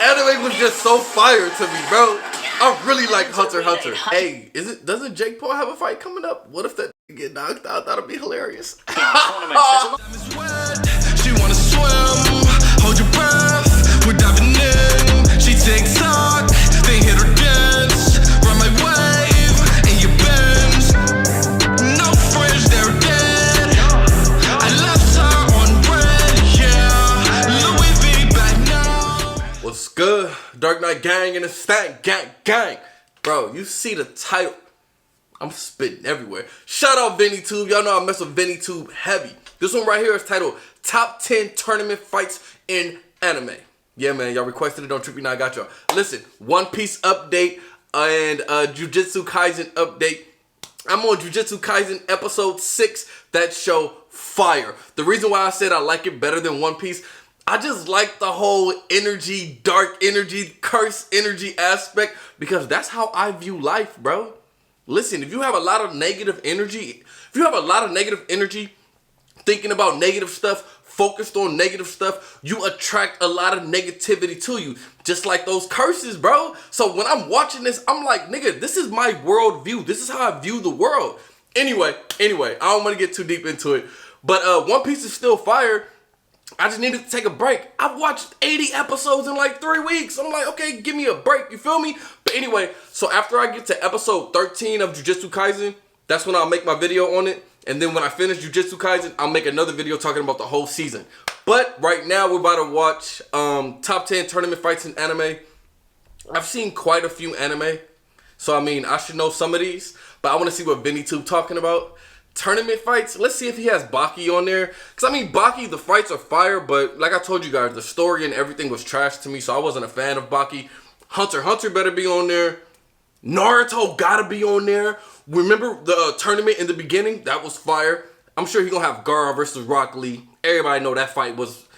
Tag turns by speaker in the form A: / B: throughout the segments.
A: anime was just so fire to me, bro. I really like Hunter x Hunter. Hey, doesn't Jake Paul have a fight coming up? What if that get knocked out? That'd be hilarious.
B: She wanna swim, hold your breath, we're diving in. She takes talk, they hit her dance, run my wave, and you bends. No fridge, they're dead. I left her on red, yeah. Louis V back now.
A: What's good? Dark Knight Gang and the Stack Gang. Bro, you see the title. I'm spitting everywhere. Shout out VinnyTube. Y'all know I mess with VinnyTube heavy. This one right here is titled Top 10 Tournament Fights in Anime. Yeah, man. Y'all requested it on Trippy. Now I got y'all. Listen, One Piece update and Jujutsu Kaisen update. I'm on Jujutsu Kaisen episode 6. That show fire. The reason why I said I like it better than One Piece, I just like the whole energy, dark energy, curse energy aspect because that's how I view life, bro. Listen, if you have a lot of negative energy, thinking about negative stuff, focused on negative stuff, you attract a lot of negativity to you. Just like those curses, bro. So when I'm watching this, I'm like, nigga, this is my world view. This is how I view the world. Anyway, I don't want to get too deep into it. But One Piece is still fire. I just needed to take a break. I've watched 80 episodes in like 3 weeks. I'm like, okay, give me a break. You feel me? But anyway, so after I get to episode 13 of Jujutsu Kaisen, that's when I'll make my video on it. And then when I finish Jujutsu Kaisen, I'll make another video talking about the whole season. But right now, we're about to watch top 10 tournament fights in anime. I've seen quite a few anime. So, I mean, I should know some of these. But I want to see what VinnyTube talking about. Tournament fights, let's see if he has Baki on there. Because, I mean, Baki, the fights are fire. But like I told you guys, the story and everything was trash to me. So, I wasn't a fan of Baki. Hunter x Hunter better be on there. Naruto gotta be on there. Remember the tournament in the beginning? That was fire. I'm sure he's gonna have Gaara versus Rock Lee. Everybody know that fight was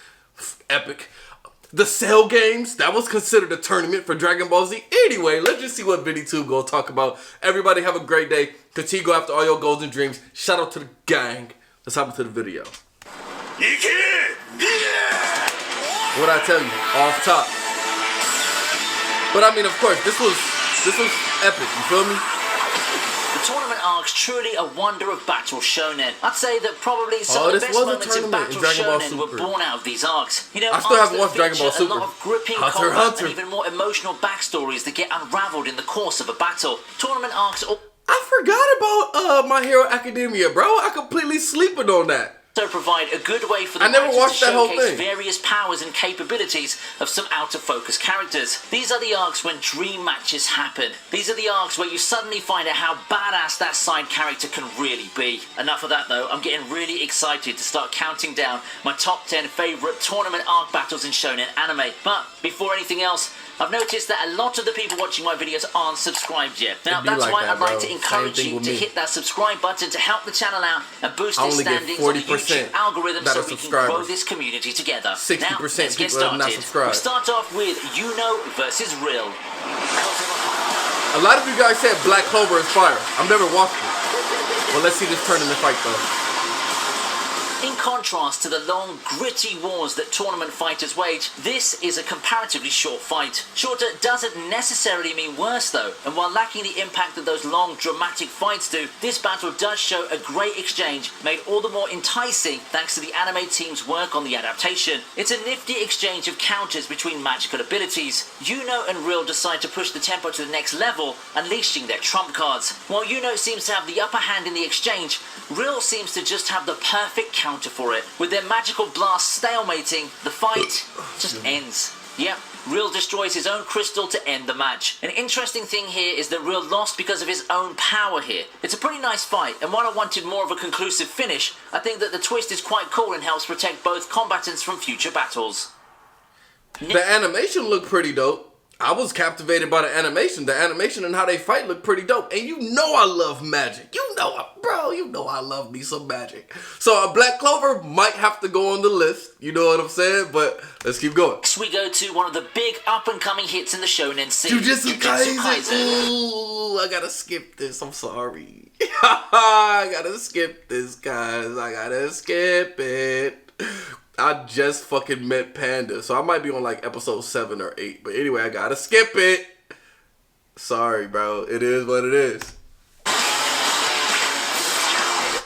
A: epic. The Cell games, that was considered a tournament for Dragon Ball Z. Anyway, let's just see what VinnyTube gonna talk about. Everybody have a great day. Continue to go after all your goals and dreams. Shout out to the gang. Let's hop into the video. What'd I tell you? Off top. But I mean, of course, this was epic, you feel me?
B: The tournament arc's truly a wonder of battle shonen. I'd say that probably some of the best moments in battle shonen were born out of these arcs. You know,
A: I still haven't watched Dragon Ball Super.
B: A lot of gripping combat and even more emotional backstories that get unraveled in the course of a battle. Tournament arcs...
A: I forgot about My Hero Academia, bro. I completely sleeping on that.
B: Also provide a good way for the
A: writers
B: to showcase various powers and capabilities of some out-of-focus characters. These are the arcs when dream matches happen. These are the arcs where you suddenly find out how badass that side character can really be. Enough of that though, I'm getting really excited to start counting down my top 10 favourite tournament arc battles in shonen anime. But before anything else, I've noticed that a lot of the people watching my videos aren't subscribed yet. Now that's like why I'd like to encourage you to hit that subscribe button to help the channel out and boost its standings on the YouTube algorithm so we can grow this community together. 60% now, let's get started. We start off with Yuno versus Real.
A: A lot of you guys said Black Clover is fire. I've never watched it. Well, let's see this tournament fight though.
B: In contrast to the long, gritty wars that tournament fighters wage, this is a comparatively short fight. Shorter doesn't necessarily mean worse though, and while lacking the impact that those long, dramatic fights do, this battle does show a great exchange, made all the more enticing thanks to the anime team's work on the adaptation. It's a nifty exchange of counters between magical abilities. Yuno and Real decide to push the tempo to the next level, unleashing their trump cards. While Yuno seems to have the upper hand in the exchange, Real seems to just have the perfect counter for it. With their magical blast stalemating, the fight just ends. Yep, Real destroys his own crystal to end the match. An interesting thing here is that Real lost because of his own power here. It's a pretty nice fight, and while I wanted more of a conclusive finish, I think that the twist is quite cool and helps protect both combatants from future battles.
A: The animation looked pretty dope. I was captivated by the animation. The animation and how they fight look pretty dope. And you know I love magic. You know I love me some magic. So Black Clover might have to go on the list. You know what I'm saying? But let's keep going.
B: Next we go to one of the big up-and-coming hits in the shonen scene.
A: Jujutsu Kaisen. Ooh, I gotta skip this. I'm sorry. I gotta skip this, guys. I gotta skip it. I just fucking met Panda, so I might be on like episode 7 or 8. But anyway, I gotta skip it. Sorry, bro. It is what it is.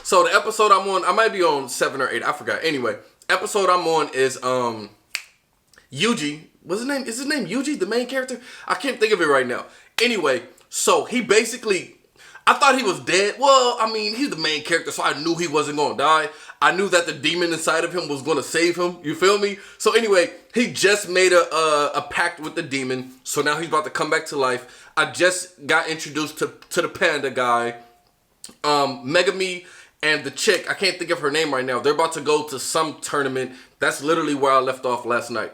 A: So the episode I'm on, I might be on 7 or 8. I forgot. Anyway, episode I'm on is Yuji. What's his name? Is his name Yuji, the main character? I can't think of it right now. Anyway, so he basically, I thought he was dead. Well, I mean, he's the main character, so I knew he wasn't gonna die. I knew that the demon inside of him was gonna save him. You feel me? So anyway, he just made a pact with the demon. So now he's about to come back to life. I just got introduced to the panda guy, Megami, and the chick. I can't think of her name right now. They're about to go to some tournament. That's literally where I left off last night.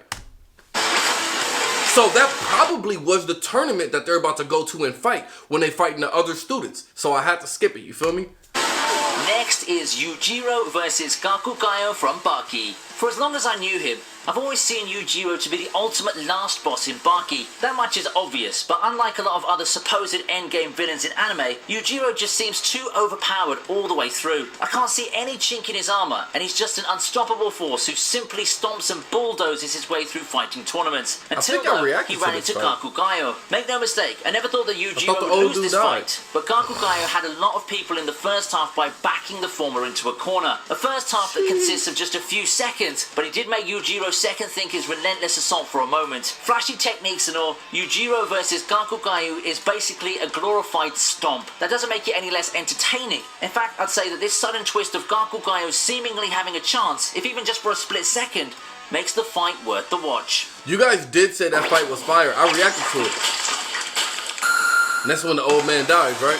A: So that probably was the tournament that they're about to go to and fight when they fighting the other students. So I had to skip it, you feel me?
B: Next is Yujiro versus Gakugayo from Baki. For as long as I knew him, I've always seen Yujiro to be the ultimate last boss in Baki. That much is obvious, but unlike a lot of other supposed endgame villains in anime, Yujiro just seems too overpowered all the way through. I can't see any chink in his armor, and he's just an unstoppable force who simply stomps and bulldozes his way through fighting tournaments. Until he ran into Gakugayo. Make no mistake, I never thought that Yujiro would lose this fight, but Gakugayo had a lot of people in the first half by backing the former into a corner. A first half that consists of just a few seconds, but he did make Yujiro second think his relentless assault for a moment. Flashy techniques and all, Yujiro versus Gakugayu is basically a glorified stomp. That doesn't make it any less entertaining. In fact, I'd say that this sudden twist of Gakugayu seemingly having a chance, if even just for a split second, makes the fight worth the watch.
A: You guys did say that fight was fire. I reacted to it. And that's when the old man dies, right?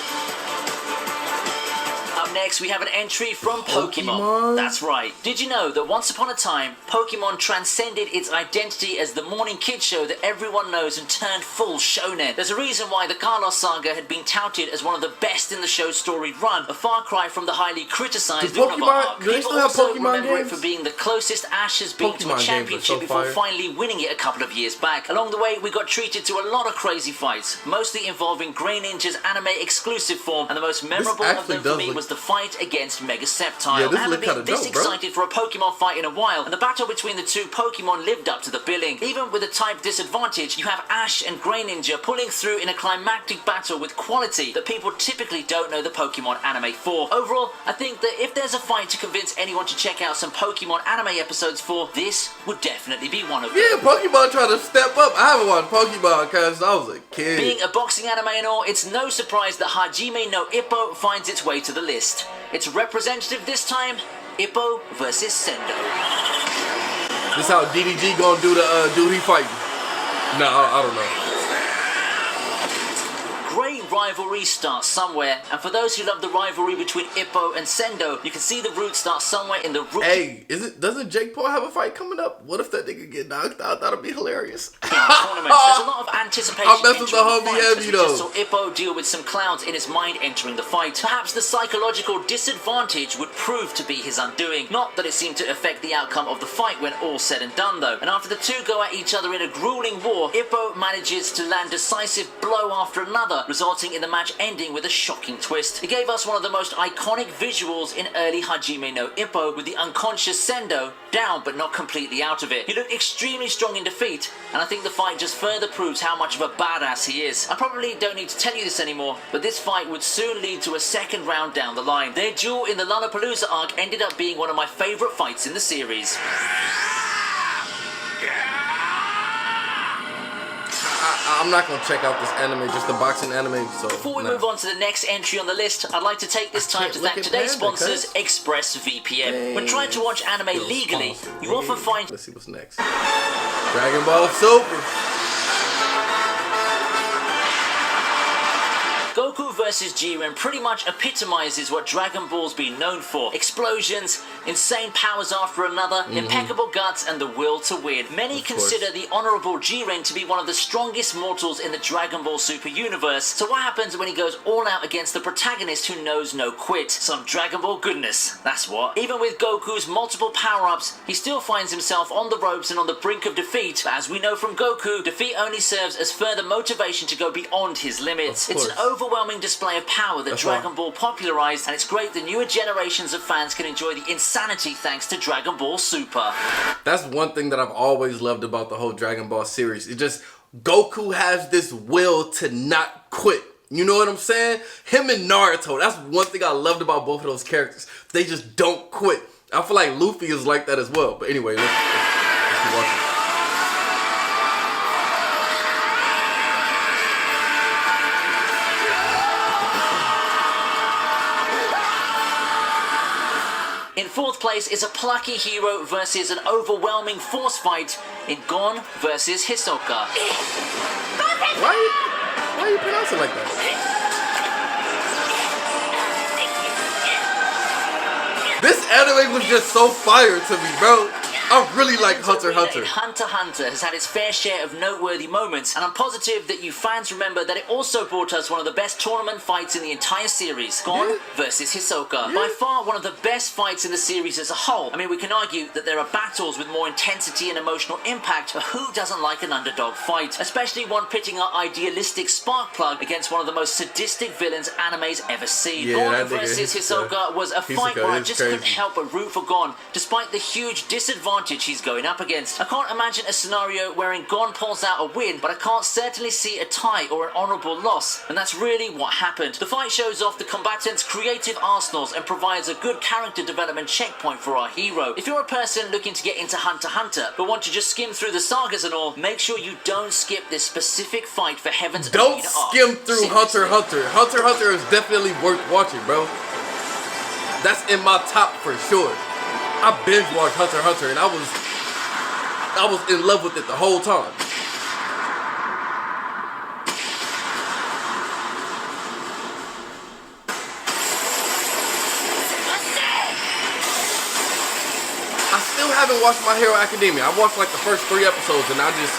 B: Next, we have an entry from Pokemon. That's right. Did you know that once upon a time, Pokemon transcended its identity as the morning kid show that everyone knows and turned full shonen? There's a reason why the Gaara saga had been touted as one of the best in the show's storied run, a far cry from the highly criticized Unova arc. People also remember it for being the closest Ash has been to a championship before finally winning it a couple of years back. Along the way, we got treated to a lot of crazy fights, mostly involving Grey Ninja's anime exclusive form, and the most memorable of them for me was the fight against Mega Sceptile. I haven't been this excited for a Pokemon fight in a while, and the battle between the two Pokemon lived up to the billing. Even with a type disadvantage, you have Ash and Grey Ninja pulling through in a climactic battle with quality that people typically don't know the Pokemon anime for. Overall, I think that if there's a fight to convince anyone to check out some Pokemon anime episodes for, this would definitely be one of them.
A: Yeah, Pokemon trying to step up. I haven't watched Pokemon because I was a kid.
B: Being a boxing anime and all, it's no surprise that Hajimeno Ippo finds its way to the list. It's representative this time, Ippo versus Sendo.
A: This how DDG gonna do the dude he fighting? No, I don't know.
B: Great rivalry starts somewhere, and for those who love the rivalry between Ippo and Sendo, you can see the roots start somewhere in the root.
A: Hey, doesn't Jake Paul have a fight coming up? What if that nigga get knocked out? That'd be hilarious.
B: In tournaments, there's a lot of anticipation.
A: I'm messing with the homie heavy though.
B: Just saw Ippo deal with some clouds in his mind entering the fight. Perhaps the psychological disadvantage would prove to be his undoing. Not that it seemed to affect the outcome of the fight when all said and done though. And after the two go at each other in a grueling war, Ippo manages to land decisive blow after another, resulting in the match ending with a shocking twist. It gave us one of the most iconic visuals in early Hajimeno Ippo, with the unconscious Sendo down but not completely out of it. He looked extremely strong in defeat, and I think the fight just further proves how much of a badass he is. I probably don't need to tell you this anymore, but this fight would soon lead to a second round down the line. Their duel in the Lollapalooza arc ended up being one of my favourite fights in the series.
A: I'm not gonna check out this anime, just the boxing anime. So
B: before we move on to the next entry on the list, I'd like to take this time to thank today's sponsors, ExpressVPN. When trying to watch anime legally, you often find...
A: Let's see what's next. Dragon Ball Super.
B: Goku vs Jiren pretty much epitomizes what Dragon Ball's been known for. Explosions, insane powers after another, impeccable guts, and the will to win. Many consider the honorable Jiren to be one of the strongest mortals in the Dragon Ball Super universe. So what happens when he goes all out against the protagonist who knows no quit? Some Dragon Ball goodness, that's what. Even with Goku's multiple power-ups, he still finds himself on the ropes and on the brink of defeat. But as we know from Goku, defeat only serves as further motivation to go beyond his limits. It's an overwhelming display of power that Dragon Ball popularized, and it's great that newer generations of fans can enjoy the insane sanity thanks to Dragon Ball Super.
A: That's one thing that I've always loved about the whole Dragon Ball series. It just, Goku has this will to not quit. You know what I'm saying? Him and Naruto, that's one thing I loved about both of those characters. They just don't quit. I feel like Luffy is like that as well. But anyway, let's keep watching.
B: In fourth place is a plucky hero versus an overwhelming force fight in Gon versus Hisoka.
A: Why you pronounce it like that? This anime was just so fire to me, bro. I really like Hunter x Hunter.
B: Hunter x Hunter has had its fair share of noteworthy moments, and I'm positive that you fans remember that it also brought us one of the best tournament fights in the entire series, Gon versus Hisoka. By far one of the best fights in the series as a whole. I mean, we can argue that there are battles with more intensity and emotional impact, but who doesn't like an underdog fight? Especially one pitting our idealistic Sparkplug against one of the most sadistic villains anime's ever seen. Gon versus Hisoka was a fight where I just couldn't help but root for Gon, despite the huge disadvantage he's going up against. I can't imagine a scenario wherein Gon pulls out a win, but I can't certainly see a tie or an honourable loss, and that's really what happened. The fight shows off the combatants' creative arsenals and provides a good character development checkpoint for our hero. If you're a person looking to get into Hunter x Hunter, but want to just skim through the sagas and all, make sure you don't skip this specific fight for Heaven's
A: Don't skim through Hunter x Hunter. Hunter x Hunter is definitely worth watching, bro. That's in my top for sure. I binge watched Hunter x Hunter and I was in love with it the whole time. I still haven't watched My Hero Academia. I watched like the first 3 episodes and I just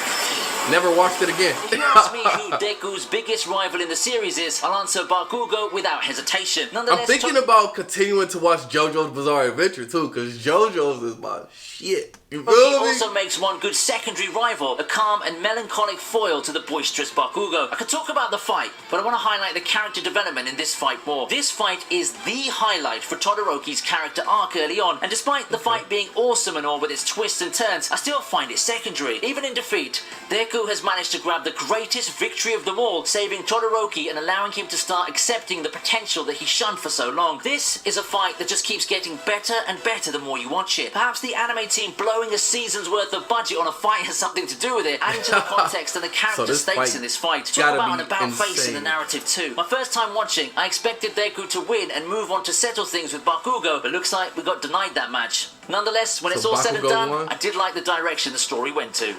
A: never watched it again.
B: If you ask me who Deku's biggest rival in the series is, I'll answer Bakugou without hesitation. Nonetheless,
A: I'm thinking about continuing to watch JoJo's Bizarre Adventure too, because JoJo's is my shit. You feel
B: he
A: me?
B: also makes one good secondary rival, a calm and melancholic foil to the boisterous Bakugou. I could talk about the fight, but I want to highlight the character development in this fight more. This fight is the highlight for Todoroki's character arc early on, and despite the fight being awesome and all with its twists and turns, I still find it secondary. Even in defeat, Deku has managed to grab the greatest victory of them all, saving Todoroki and allowing him to start accepting the potential that he shunned for so long. This is a fight that just keeps getting better and better the more you watch it. Perhaps the anime team blowing a season's worth of budget on a fight has something to do with it, adding to the context and the character stakes in this fight. Talk about an about face in the narrative too. My first time watching, I expected Deku to win and move on to settle things with Bakugou, but looks like we got denied that match. Nonetheless, when it's all said and done, I did like the direction the story went to.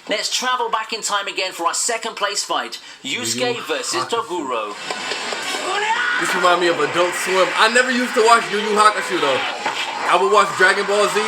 B: Let's travel back in time again for our second place fight, Yusuke versus Toguro.
A: This reminds me of Adult Swim. I never used to watch Yu Yu Hakusho though. I would watch Dragon Ball Z.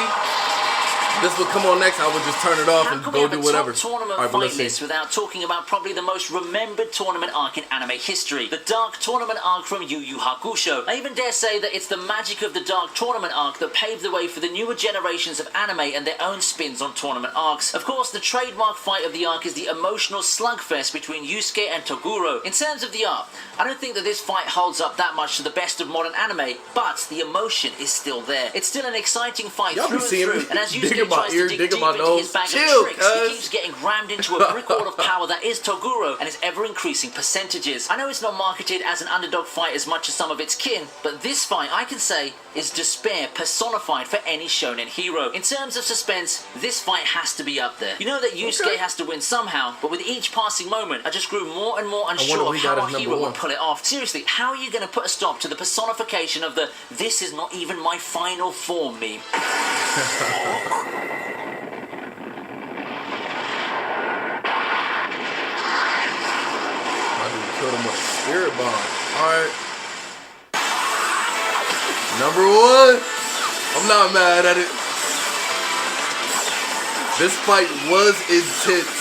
A: This would come on next, I would just turn it off and go do whatever.
B: Tournament fight list without talking about probably the most remembered tournament arc in anime history, the Dark Tournament arc from Yu Yu Hakusho. I even dare say that it's the magic of the Dark Tournament arc that paved the way for the newer generations of anime and their own spins on tournament arcs. Of course, the trademark fight of the arc is the emotional slugfest between Yusuke and Toguro. In terms of the art, I don't think that this fight holds up that much to the best of modern anime, but the emotion is still there. It's still an exciting fight through and through, and as Yusuke tries to dig deep into his bag of tricks, he keeps getting rammed into a brick wall of power that is Toguro and his ever-increasing percentages. I know it's not marketed as an underdog fight as much as some of its kin, but this fight, I can say, is despair personified for any shonen hero. In terms of suspense, this fight has to be up there. You know that Yusuke has to win somehow, but with each passing moment, I just grew more and more unsure of how our hero would pull it off. Seriously, how are you going to put a stop to the personification of the "this is not even my final form" meme?
A: Killed him with a spirit bomb. Alright. Number 1. I'm not mad at it. This fight was intense.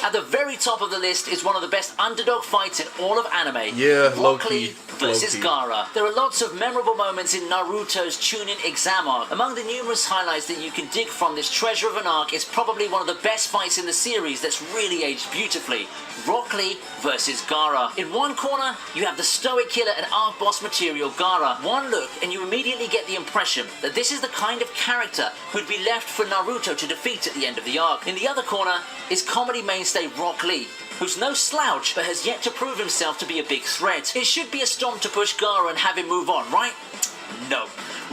B: At the very top of the list is one of the best underdog fights in all of anime.
A: Yeah,
B: Broccoli vs.
A: Low-key.
B: Gaara. There are lots of memorable moments in Naruto's Chunin exam arc. Among the numerous highlights that you can dig from this treasure of an arc is probably one of the best fights in the series that's really aged beautifully. Rock Lee vs. Gaara. In one corner, you have the stoic killer and arc boss material Gaara. One look and you immediately get the impression that this is the kind of character who'd be left for Naruto to defeat at the end of the arc. In the other corner is comedy mainstay Rock Lee, who's no slouch but has yet to prove himself to be a big threat. It should be a stomp to push Gaara and have him move on, right? No.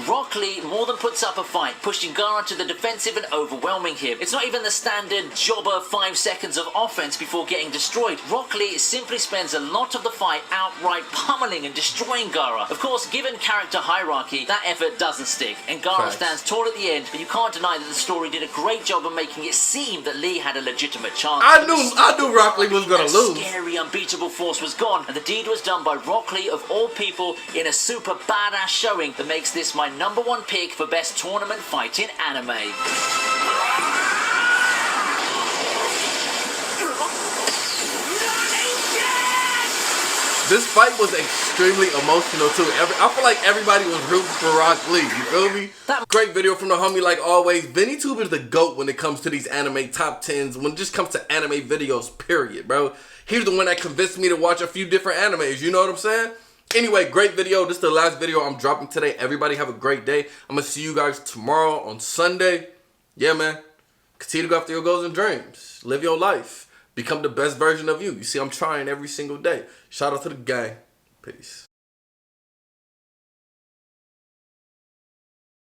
B: Rock Lee more than puts up a fight, pushing Gaara to the defensive and overwhelming him. It's not even the standard jobber 5 seconds of offense before getting destroyed. Rock Lee simply spends a lot of the fight outright pummeling and destroying Gaara. Of course, given character hierarchy, that effort doesn't stick, and Gaara stands tall at the end, but you can't deny that the story did a great job of making it seem that Lee had a legitimate chance.
A: I knew Rock Lee was gonna lose.
B: Scary, unbeatable force was gone, and the deed was done by Rock Lee of all people in a super badass showing that makes this my #1 pick for best tournament fight in anime.
A: This fight was extremely emotional too. I feel like everybody was rooting for Rock Lee. You feel me? Great video from the homie like always. VinnyTube is the GOAT when it comes to these anime top 10s. When it just comes to anime videos, period, bro. He's the one that convinced me to watch a few different animes. You know what I'm saying? Anyway, great video. This is the last video I'm dropping today. Everybody have a great day. I'm going to see you guys tomorrow on Sunday. Yeah, man. Continue to go after your goals and dreams. Live your life. Become the best version of you. You see, I'm trying every single day. Shout out to the gang. Peace.